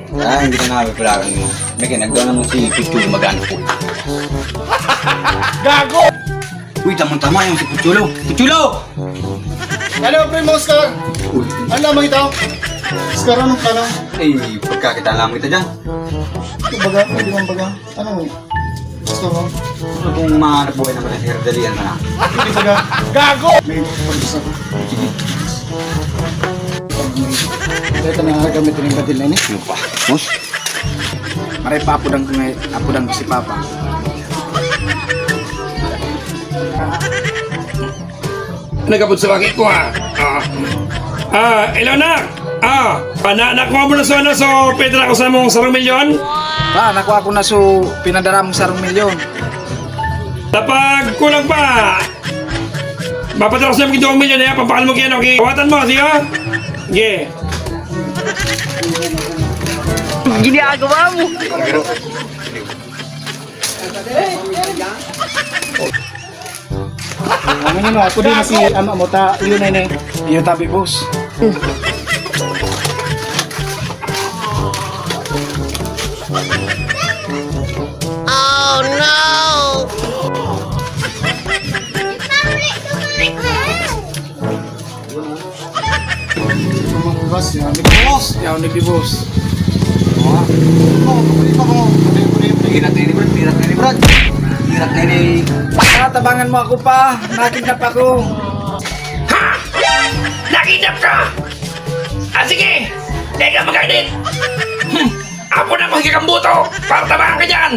Hindi ka nakapipularan mo. May kinagdaw naman si Pichulo magano po. Gago! Uy, tamang-tama yung si Pichulo. Pichulo! Hello, primo Oscar! Ano naman ito? Oscar, anong ka lang? Pagkakita namin kita dyan. Ito baga, pwede mong baga. Ano mo? Oscar mo? Ano kung mahanap buhay naman ang herdalian na? Hindi baga. Gago! May pag-isa ko. Sige. Ito na gamitin yung badil na ini. Ano pa? Mus? Maray pa apudang ko si Papa. Nagabot sa bakit ko ha. Hello nak. Anak mo na so ano, so pwede na ako sa mong 1 milyon? Nakuha ko na so pinadara mong 1 milyon. Tapag kulang pa. Mapadara ko sa mga 2 milyon ya, pampakal mo kaya, okay? Kawatan mo, sige ha? Sige. Ginagawa mo. Ano ako din na si ama mo ta, yun na yung tabi boss. Oh no! Boss, yan ni boss. Pirat na ini, Brad. Pirat na ini. Tabangan mo ako pa. Nakidnap ako. Ha! Nakidnap ka! Sige! Dahil ka magkakit! Apo na kung hikambuto para tabangan ka dyan!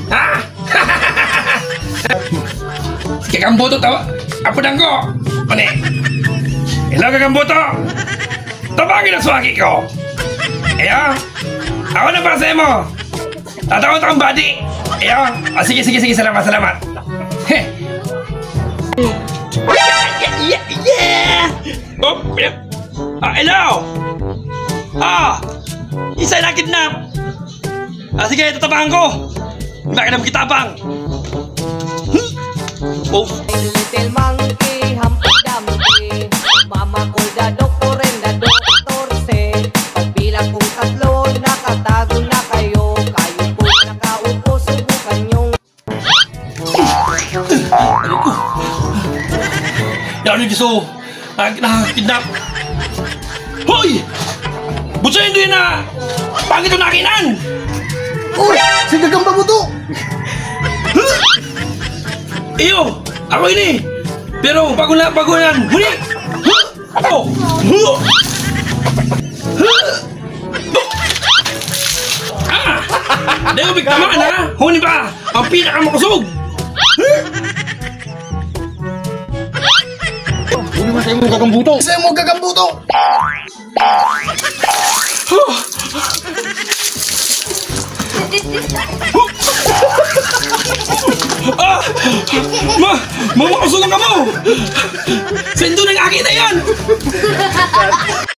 Ha? Sige kambuto tawa! Apo na ko! Mani! Hello kakambuto! Tabangin ang swagi ko! Eyo! Ako na para sa'yo mo! Tatawag akong body! Eyo! Sige, salamat! Heh! Yeah! Oh, hello! Isa na kidnap! Sige, tatapakan ko! Bakit naman kitapang? Oh! Little monkey, Humpty Dumpty, Mama ko da doktor and da doktor say, pagbilang kong 3, nakatago na kayo, kayo po nakaupo, subukan yung... Ano ko? Yan yung gusto! Nakakidnap! Hoy! Butsa hindi na! Pangit yung nakinan! Uy! Sige kang babuto! Iyo! Ako ini! Pero bago yan! Huli! Ako! Dahil ko bigtamaan ha! Huni ba? Ang pinakamakusog! Hindi naman sa'yo mong gagambuto! Sa'yo mong gagambuto! Mamakusog ka mo! Sendo na yung akin na yan!